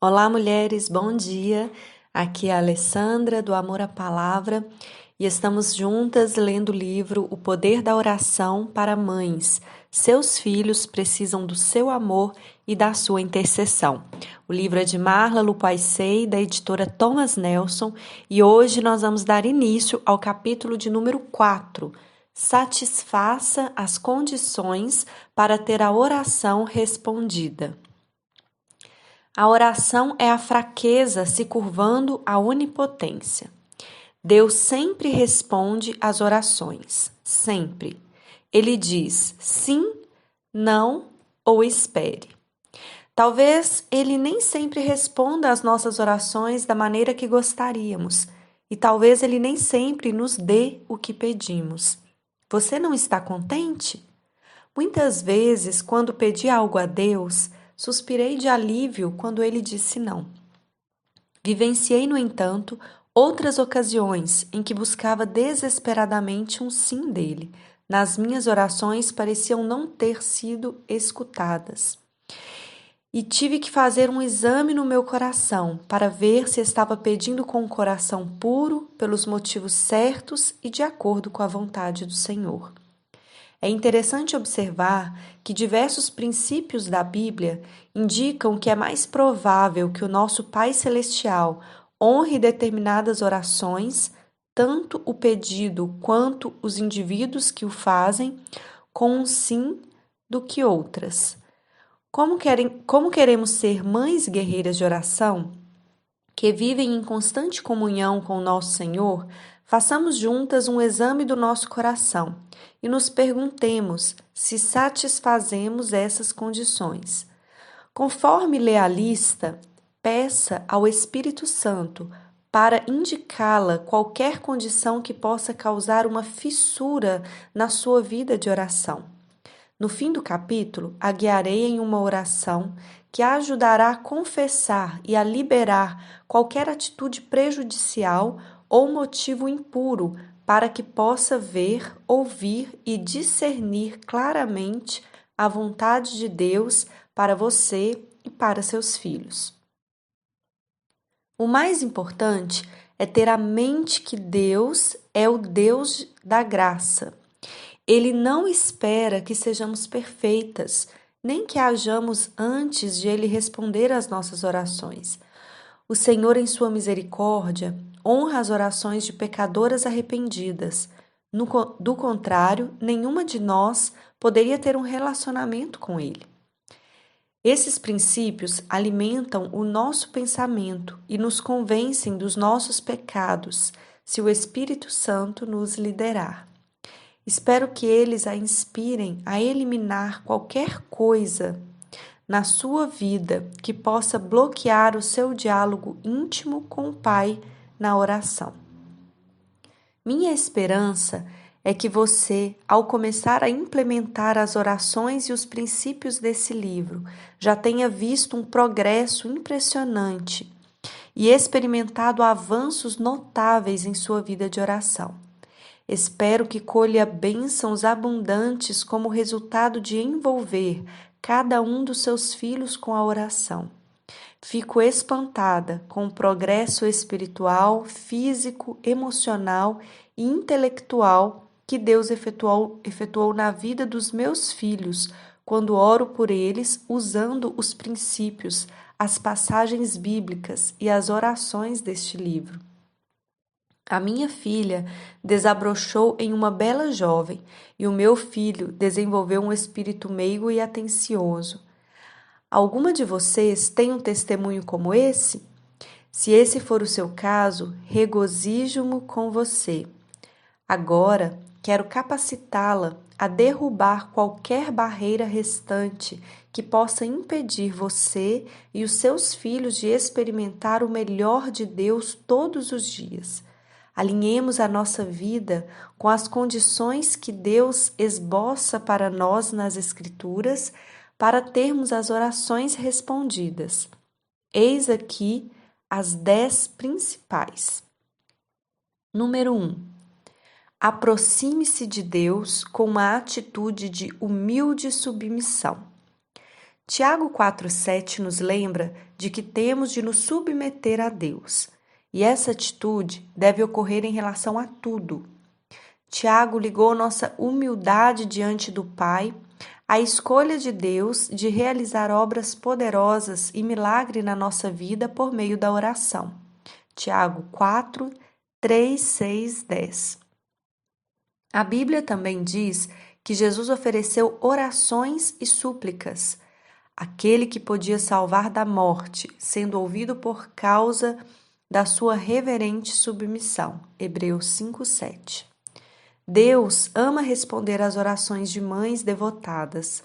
Olá, mulheres, bom dia. Aqui é a Alessandra do Amor à Palavra e estamos juntas lendo o livro O Poder da Oração para Mães. Seus filhos precisam do seu amor e da sua intercessão. O livro é de Marla Lupaissei, da editora Thomas Nelson, e hoje nós vamos dar início ao capítulo de número 4. Satisfaça as condições para ter a oração respondida. A oração é a fraqueza se curvando à onipotência. Deus sempre responde às orações, sempre. Ele diz sim, não ou espere. Talvez ele nem sempre responda às nossas orações da maneira que gostaríamos, e talvez ele nem sempre nos dê o que pedimos. Você não está contente? Muitas vezes, quando pedi algo a Deus, suspirei de alívio quando ele disse não. Vivenciei, no entanto, outras ocasiões em que buscava desesperadamente um sim dele. Nas minhas orações pareciam não ter sido escutadas. E tive que fazer um exame no meu coração para ver se estava pedindo com o coração puro, pelos motivos certos e de acordo com a vontade do Senhor. É interessante observar que diversos princípios da Bíblia indicam que é mais provável que o nosso Pai Celestial honre determinadas orações, tanto o pedido quanto os indivíduos que o fazem, com um sim do que outras. Como queremos ser mães guerreiras de oração, que vivem em constante comunhão com o nosso Senhor, façamos juntas um exame do nosso coração e nos perguntemos se satisfazemos essas condições. Conforme lê a lista, peça ao Espírito Santo para indicá-la qualquer condição que possa causar uma fissura na sua vida de oração. No fim do capítulo, a guiarei em uma oração que a ajudará a confessar e a liberar qualquer atitude prejudicial ou motivo impuro para que possa ver, ouvir e discernir claramente a vontade de Deus para você e para seus filhos. O mais importante é ter a mente que Deus é o Deus da graça. Ele não espera que sejamos perfeitas, nem que hajamos antes de Ele responder às nossas orações. O Senhor, em sua misericórdia, honra as orações de pecadoras arrependidas. Do contrário, nenhuma de nós poderia ter um relacionamento com Ele. Esses princípios alimentam o nosso pensamento e nos convencem dos nossos pecados, se o Espírito Santo nos liderar. Espero que eles a inspirem a eliminar qualquer coisa na sua vida que possa bloquear o seu diálogo íntimo com o Pai na oração. Minha esperança é que você, ao começar a implementar as orações e os princípios desse livro, já tenha visto um progresso impressionante e experimentado avanços notáveis em sua vida de oração. Espero que colha bênçãos abundantes como resultado de envolver cada um dos seus filhos com a oração. Fico espantada com o progresso espiritual, físico, emocional e intelectual que Deus efetuou na vida dos meus filhos quando oro por eles usando os princípios, as passagens bíblicas e as orações deste livro. A minha filha desabrochou em uma bela jovem e o meu filho desenvolveu um espírito meigo e atencioso. Alguma de vocês tem um testemunho como esse? Se esse for o seu caso, regozijo-me com você. Agora, quero capacitá-la a derrubar qualquer barreira restante que possa impedir você e os seus filhos de experimentar o melhor de Deus todos os dias. Alinhemos a nossa vida com as condições que Deus esboça para nós nas Escrituras para termos as orações respondidas. Eis aqui as 10 principais. Número 1. Aproxime-se de Deus com uma atitude de humilde submissão. Tiago 4,7 nos lembra de que temos de nos submeter a Deus, e essa atitude deve ocorrer em relação a tudo. Tiago ligou nossa humildade diante do Pai à escolha de Deus de realizar obras poderosas e milagre na nossa vida por meio da oração. Tiago 4, 3, 6, 10. A Bíblia também diz que Jesus ofereceu orações e súplicas. Aquele que podia salvar da morte, sendo ouvido por causa da sua reverente submissão. Hebreus 5:7. Deus ama responder às orações de mães devotadas.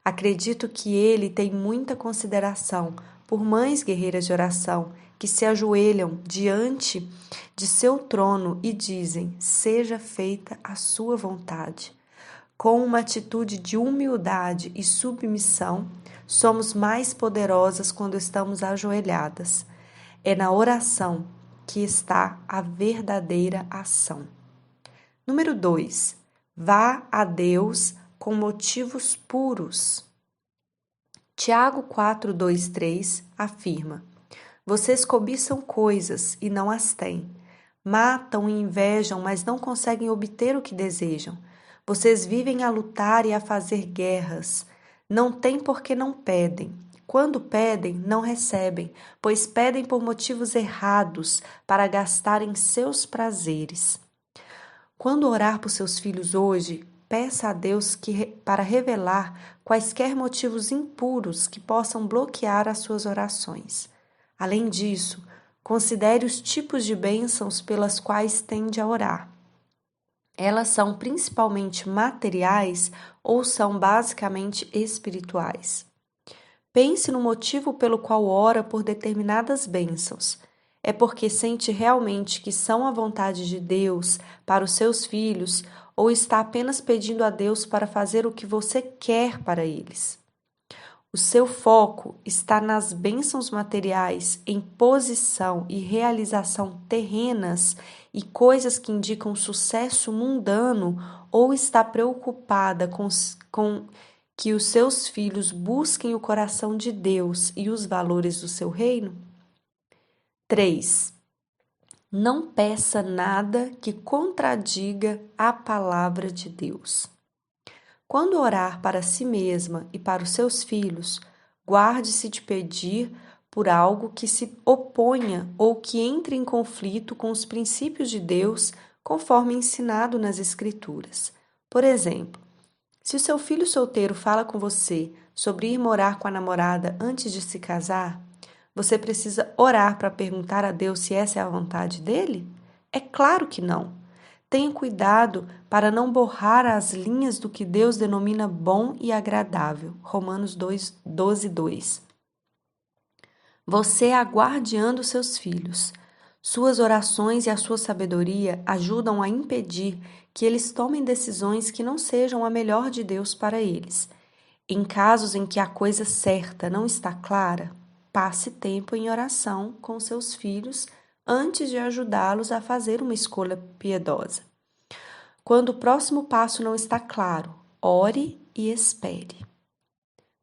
Acredito que Ele tem muita consideração por mães guerreiras de oração que se ajoelham diante de seu trono e dizem: seja feita a sua vontade. Com uma atitude de humildade e submissão, somos mais poderosas quando estamos ajoelhadas. É na oração que está a verdadeira ação. Número 2. Vá a Deus com motivos puros. Tiago 4, 2, 3 afirma: vocês cobiçam coisas e não as têm. Matam e invejam, mas não conseguem obter o que desejam. Vocês vivem a lutar e a fazer guerras. Não têm porque não pedem. Quando pedem, não recebem, pois pedem por motivos errados para gastarem seus prazeres. Quando orar por seus filhos hoje, peça a Deus para revelar quaisquer motivos impuros que possam bloquear as suas orações. Além disso, considere os tipos de bênçãos pelas quais tende a orar. Elas são principalmente materiais ou são basicamente espirituais? Pense no motivo pelo qual ora por determinadas bênçãos. É porque sente realmente que são a vontade de Deus para os seus filhos ou está apenas pedindo a Deus para fazer o que você quer para eles? O seu foco está nas bênçãos materiais, em posição e realização terrenas e coisas que indicam sucesso mundano, ou está preocupada com que os seus filhos busquem o coração de Deus e os valores do seu reino? 3. Não peça nada que contradiga a palavra de Deus. Quando orar para si mesma e para os seus filhos, guarde-se de pedir por algo que se oponha ou que entre em conflito com os princípios de Deus, conforme ensinado nas Escrituras. Por exemplo, se o seu filho solteiro fala com você sobre ir morar com a namorada antes de se casar, você precisa orar para perguntar a Deus se essa é a vontade dele? É claro que não. Tenha cuidado para não borrar as linhas do que Deus denomina bom e agradável. Romanos 12, 2. Você é a guardiã dos seus filhos. Suas orações e a sua sabedoria ajudam a impedir que eles tomem decisões que não sejam a melhor de Deus para eles. Em casos em que a coisa certa não está clara, passe tempo em oração com seus filhos antes de ajudá-los a fazer uma escolha piedosa. Quando o próximo passo não está claro, ore e espere.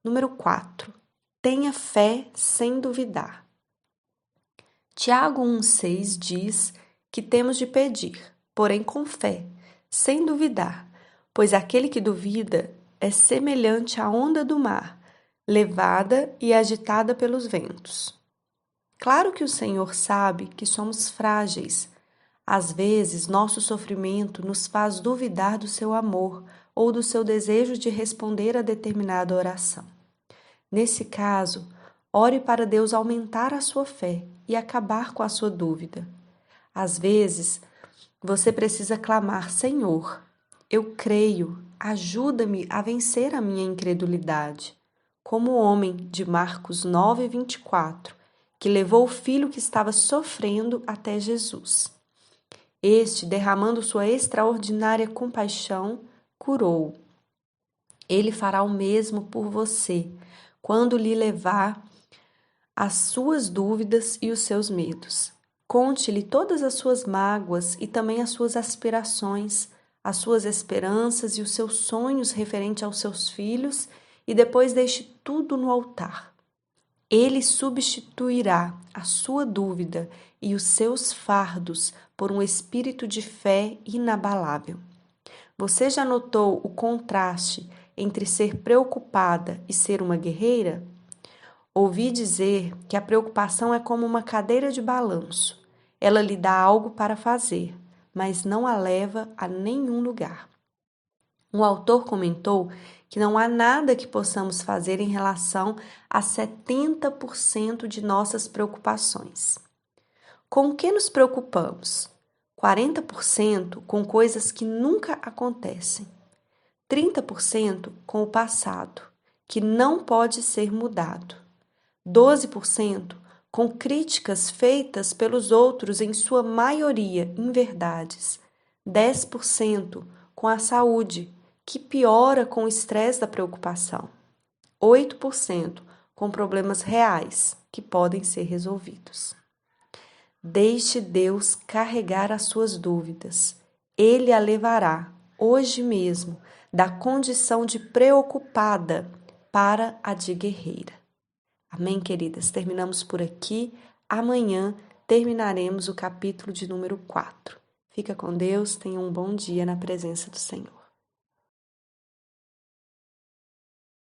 Número 4. Tenha fé sem duvidar. Tiago 1,6 diz que temos de pedir, porém com fé, sem duvidar, pois aquele que duvida é semelhante à onda do mar, levada e agitada pelos ventos. Claro que o Senhor sabe que somos frágeis. Às vezes, nosso sofrimento nos faz duvidar do seu amor ou do seu desejo de responder a determinada oração. Nesse caso, ore para Deus aumentar a sua fé e acabar com a sua dúvida. Às vezes, você precisa clamar: Senhor, eu creio, ajuda-me a vencer a minha incredulidade. Como o homem de Marcos 9:24, que levou o filho que estava sofrendo até Jesus. Este, derramando sua extraordinária compaixão, curou-o. Ele fará o mesmo por você, quando lhe levar as suas dúvidas e os seus medos. Conte-lhe todas as suas mágoas e também as suas aspirações, as suas esperanças e os seus sonhos referente aos seus filhos e depois deixe tudo no altar. Ele substituirá a sua dúvida e os seus fardos por um espírito de fé inabalável. Você já notou o contraste entre ser preocupada e ser uma guerreira? Ouvi dizer que a preocupação é como uma cadeira de balanço. Ela lhe dá algo para fazer, mas não a leva a nenhum lugar. Um autor comentou que não há nada que possamos fazer em relação a 70% de nossas preocupações. Com o que nos preocupamos? 40% com coisas que nunca acontecem. 30% com o passado, que não pode ser mudado. 12% com críticas feitas pelos outros, em sua maioria inverdades. 10% com a saúde, que piora com o estresse da preocupação. 8% com problemas reais, que podem ser resolvidos. Deixe Deus carregar as suas dúvidas. Ele a levará, hoje mesmo, da condição de preocupada para a de guerreira. Amém, queridas? Terminamos por aqui. Amanhã terminaremos o capítulo de número 4. Fica com Deus, tenha um bom dia na presença do Senhor.